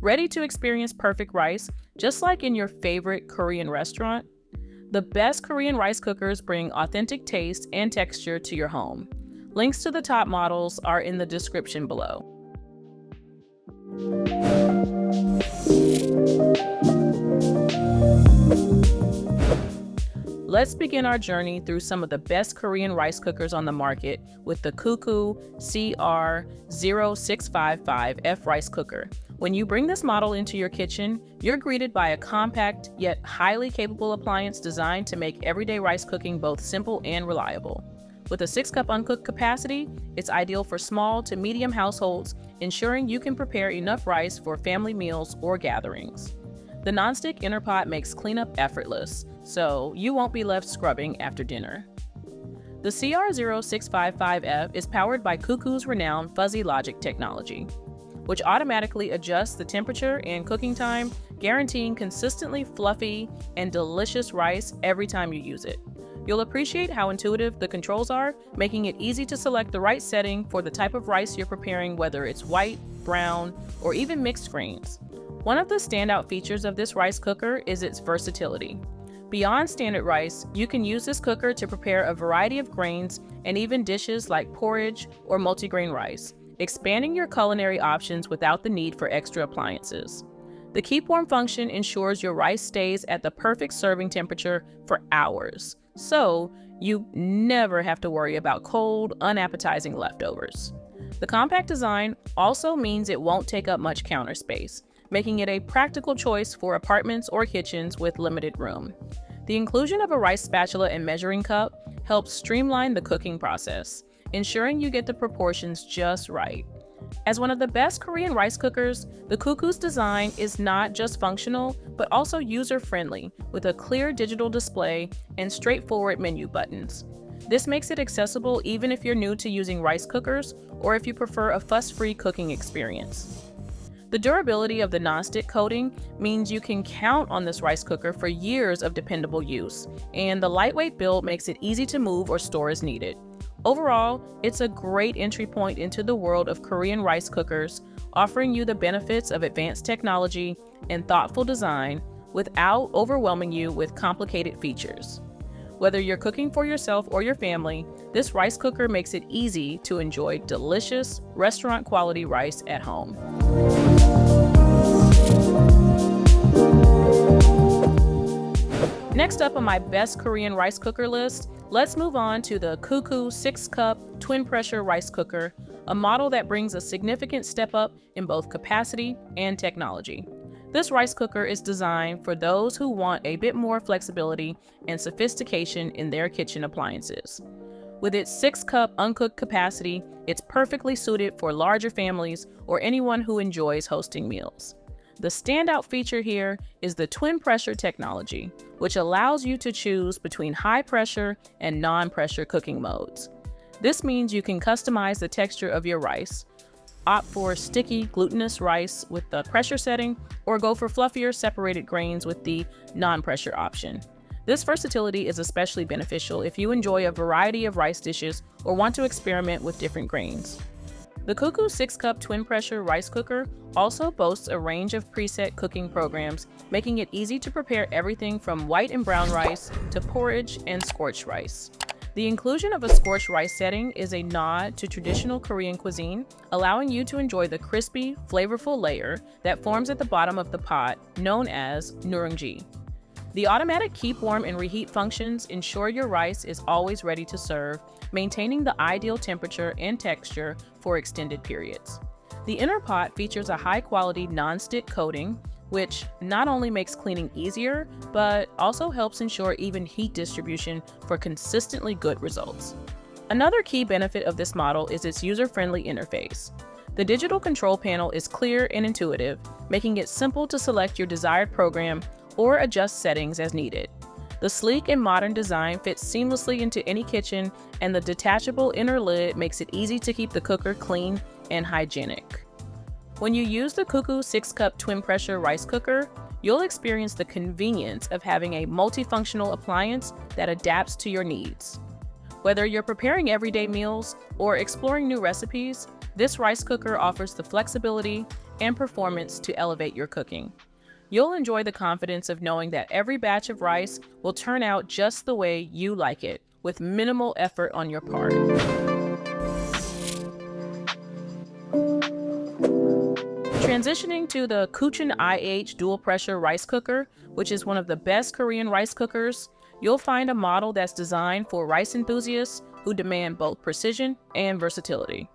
Ready to experience perfect rice, just like in your favorite Korean restaurant? The best Korean rice cookers bring authentic taste and texture to your home. Links to the top models are in the description below. Let's begin our journey through some of the best Korean rice cookers on the market with the Cuckoo CR-0655F rice cooker. When you bring this model into your kitchen, you're greeted by a compact yet highly capable appliance designed to make everyday rice cooking both simple and reliable. With a 6-cup uncooked capacity, it's ideal for small to medium households, ensuring you can prepare enough rice for family meals or gatherings. The nonstick inner pot makes cleanup effortless, so you won't be left scrubbing after dinner. The CR-0655F is powered by Cuckoo's renowned fuzzy logic technology, which automatically adjusts the temperature and cooking time, guaranteeing consistently fluffy and delicious rice every time you use it. You'll appreciate how intuitive the controls are, making it easy to select the right setting for the type of rice you're preparing, whether it's white, brown, or even mixed grains. One of the standout features of this rice cooker is its versatility. Beyond standard rice, you can use this cooker to prepare a variety of grains and even dishes like porridge or multigrain rice, expanding your culinary options without the need for extra appliances. The keep warm function ensures your rice stays at the perfect serving temperature for hours, so you never have to worry about cold, unappetizing leftovers. The compact design also means it won't take up much counter space, making it a practical choice for apartments or kitchens with limited room. The inclusion of a rice spatula and measuring cup helps streamline the cooking process, ensuring you get the proportions just right. As one of the best Korean rice cookers, the Cuckoo's design is not just functional, but also user-friendly, with a clear digital display and straightforward menu buttons. This makes it accessible even if you're new to using rice cookers or if you prefer a fuss-free cooking experience. The durability of the nonstick coating means you can count on this rice cooker for years of dependable use, and the lightweight build makes it easy to move or store as needed. Overall, it's a great entry point into the world of Korean rice cookers, offering you the benefits of advanced technology and thoughtful design without overwhelming you with complicated features. Whether you're cooking for yourself or your family, this rice cooker makes it easy to enjoy delicious, restaurant-quality rice at home. Next up on my best Korean rice cooker list, let's move on to the Cuckoo 6-cup twin pressure rice cooker, a model that brings a significant step up in both capacity and technology. This rice cooker is designed for those who want a bit more flexibility and sophistication in their kitchen appliances. With its 6-cup uncooked capacity, it's perfectly suited for larger families or anyone who enjoys hosting meals. The standout feature here is the twin pressure technology, which allows you to choose between high pressure and non-pressure cooking modes. This means you can customize the texture of your rice, opt for sticky, glutinous rice with the pressure setting, or go for fluffier, separated grains with the non-pressure option. This versatility is especially beneficial if you enjoy a variety of rice dishes or want to experiment with different grains. The Cuckoo 6-cup twin pressure rice cooker also boasts a range of preset cooking programs, making it easy to prepare everything from white and brown rice to porridge and scorched rice. The inclusion of a scorched rice setting is a nod to traditional Korean cuisine, allowing you to enjoy the crispy, flavorful layer that forms at the bottom of the pot, known as nureungji. The automatic keep warm and reheat functions ensure your rice is always ready to serve, maintaining the ideal temperature and texture for extended periods. The inner pot features a high-quality non-stick coating, which not only makes cleaning easier, but also helps ensure even heat distribution for consistently good results. Another key benefit of this model is its user-friendly interface. The digital control panel is clear and intuitive, making it simple to select your desired program or adjust settings as needed. The sleek and modern design fits seamlessly into any kitchen, and the detachable inner lid makes it easy to keep the cooker clean and hygienic. When you use the Cuckoo 6-cup twin pressure rice cooker, you'll experience the convenience of having a multifunctional appliance that adapts to your needs. Whether you're preparing everyday meals or exploring new recipes, this rice cooker offers the flexibility and performance to elevate your cooking. You'll enjoy the confidence of knowing that every batch of rice will turn out just the way you like it, with minimal effort on your part. Transitioning to the Cuchen IH dual pressure rice cooker, which is one of the best Korean rice cookers, you'll find a model that's designed for rice enthusiasts who demand both precision and versatility.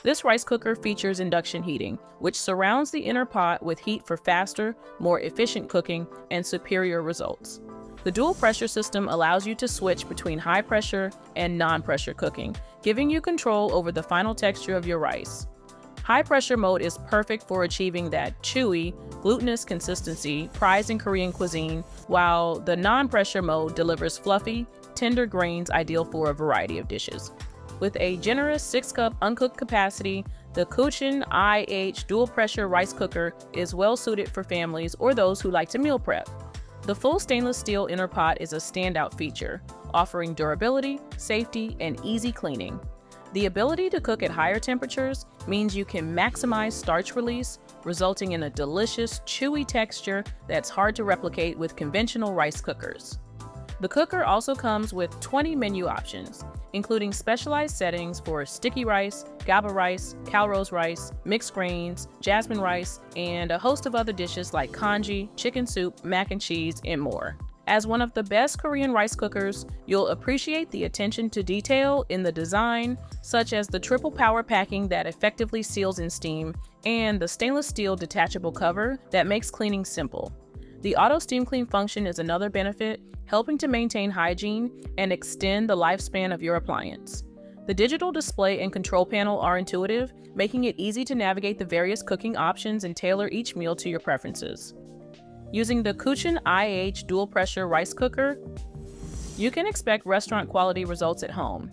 This rice cooker features induction heating, which surrounds the inner pot with heat for faster, more efficient cooking and superior results. The dual pressure system allows you to switch between high pressure and non-pressure cooking, giving you control over the final texture of your rice. High pressure mode is perfect for achieving that chewy, glutinous consistency prized in Korean cuisine, while the non-pressure mode delivers fluffy, tender grains ideal for a variety of dishes. With a generous 6-cup uncooked capacity, the Cuchen IH dual pressure rice cooker is well suited for families or those who like to meal prep. The full stainless steel inner pot is a standout feature, offering durability, safety, and easy cleaning. The ability to cook at higher temperatures means you can maximize starch release, resulting in a delicious, chewy texture that's hard to replicate with conventional rice cookers. The cooker also comes with 20 menu options, including specialized settings for sticky rice, gaba rice, calrose rice, mixed grains, jasmine rice, and a host of other dishes like congee, chicken soup, mac and cheese, and more. As one of the best Korean rice cookers, you'll appreciate the attention to detail in the design, such as the triple power packing that effectively seals in steam, and the stainless steel detachable cover that makes cleaning simple. The auto steam clean function is another benefit, helping to maintain hygiene and extend the lifespan of your appliance. The digital display and control panel are intuitive, making it easy to navigate the various cooking options and tailor each meal to your preferences. Using the Cuchen IH dual pressure rice cooker, you can expect restaurant quality results at home.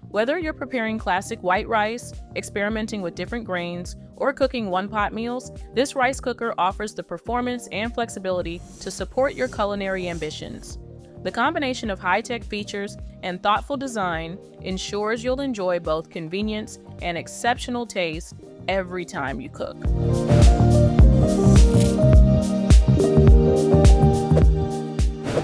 Whether you're preparing classic white rice, experimenting with different grains, or cooking one-pot meals, this rice cooker offers the performance and flexibility to support your culinary ambitions. The combination of high-tech features and thoughtful design ensures you'll enjoy both convenience and exceptional taste every time you cook.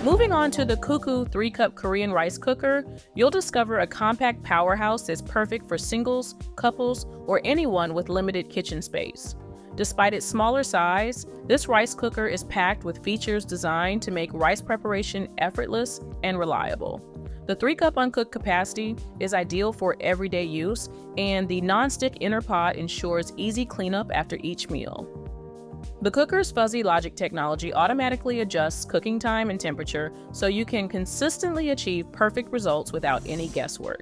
Moving on to the Cuckoo 3-cup Korean rice cooker, you'll discover a compact powerhouse that's perfect for singles, couples, or anyone with limited kitchen space. Despite its smaller size, this rice cooker is packed with features designed to make rice preparation effortless and reliable. The 3-cup uncooked capacity is ideal for everyday use, and the non-stick inner pot ensures easy cleanup after each meal. The cooker's fuzzy logic technology automatically adjusts cooking time and temperature so you can consistently achieve perfect results without any guesswork.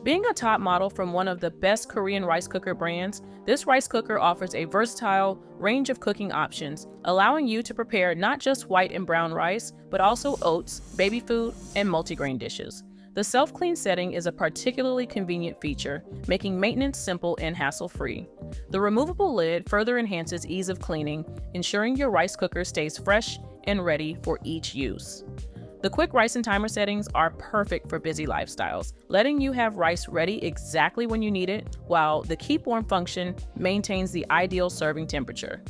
Being a top model from one of the best Korean rice cooker brands, this rice cooker offers a versatile range of cooking options, allowing you to prepare not just white and brown rice, but also oats, baby food, and multigrain dishes. The self-clean setting is a particularly convenient feature, making maintenance simple and hassle-free. The removable lid further enhances ease of cleaning, ensuring your rice cooker stays fresh and ready for each use. The quick rice and timer settings are perfect for busy lifestyles, letting you have rice ready exactly when you need it, while the keep warm function maintains the ideal serving temperature.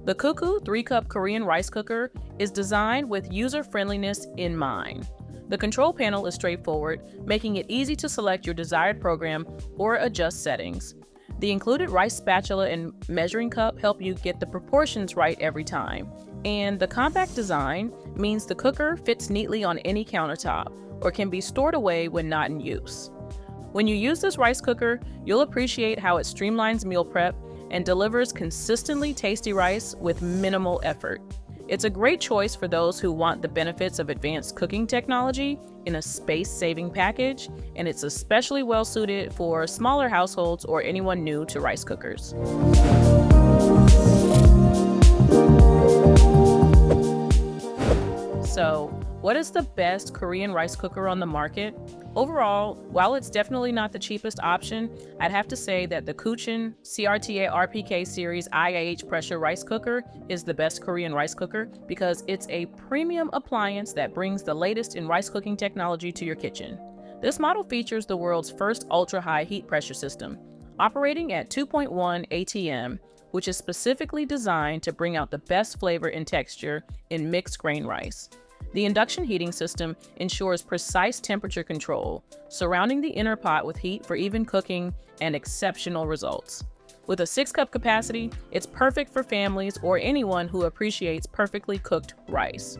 The Cuckoo 3-cup Korean rice cooker is designed with user-friendliness in mind. The control panel is straightforward, making it easy to select your desired program or adjust settings. The included rice spatula and measuring cup help you get the proportions right every time. And the compact design means the cooker fits neatly on any countertop or can be stored away when not in use. When you use this rice cooker, you'll appreciate how it streamlines meal prep and delivers consistently tasty rice with minimal effort. It's a great choice for those who want the benefits of advanced cooking technology in a space-saving package, and it's especially well-suited for smaller households or anyone new to rice cookers. So, what is the best Korean rice cooker on the market? Overall, while it's definitely not the cheapest option, I'd have to say that the Cuchen CRT-RPK series IH pressure rice cooker is the best Korean rice cooker because it's a premium appliance that brings the latest in rice cooking technology to your kitchen. This model features the world's first ultra-high heat pressure system, operating at 2.1 atm, which is specifically designed to bring out the best flavor and texture in mixed grain rice. The induction heating system ensures precise temperature control, surrounding the inner pot with heat for even cooking and exceptional results. With a 6-cup capacity, it's perfect for families or anyone who appreciates perfectly cooked rice.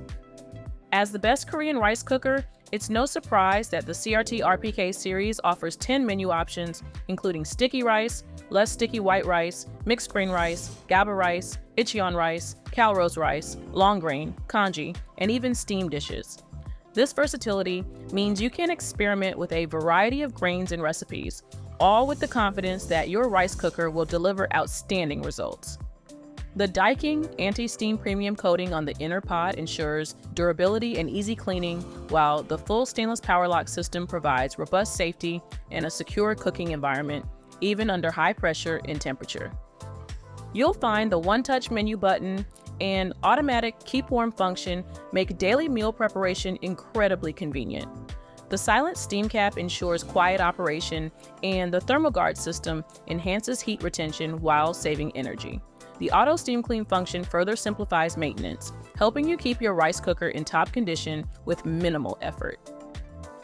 As the best Korean rice cooker, it's no surprise that the CRT-RPK series offers 10 menu options, including sticky rice, less sticky white rice, mixed grain rice, GABA rice, Icheon rice, calrose rice, long grain, congee, and even steamed dishes. This versatility means you can experiment with a variety of grains and recipes, all with the confidence that your rice cooker will deliver outstanding results. The Daiking anti-steam premium coating on the inner pot ensures durability and easy cleaning, while the full stainless power lock system provides robust safety and a secure cooking environment, even under high pressure and temperature. You'll find the one-touch menu button and automatic keep warm function make daily meal preparation incredibly convenient. The silent steam cap ensures quiet operation, and the ThermoGuard system enhances heat retention while saving energy. The auto steam clean function further simplifies maintenance, helping you keep your rice cooker in top condition with minimal effort.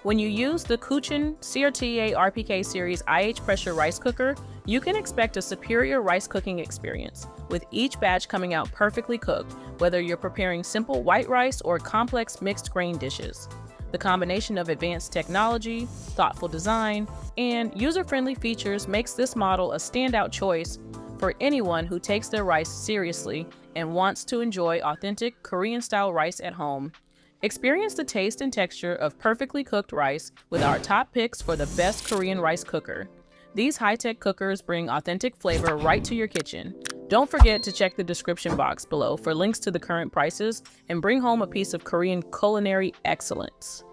When you use the Cuchen CRT-RPK series IH pressure rice cooker, you can expect a superior rice cooking experience, with each batch coming out perfectly cooked, whether you're preparing simple white rice or complex mixed grain dishes. The combination of advanced technology, thoughtful design, and user-friendly features makes this model a standout choice for anyone who takes their rice seriously and wants to enjoy authentic Korean-style rice at home. Experience the taste and texture of perfectly cooked rice with our top picks for the best Korean rice cooker. These high-tech cookers bring authentic flavor right to your kitchen. Don't forget to check the description box below for links to the current prices and bring home a piece of Korean culinary excellence.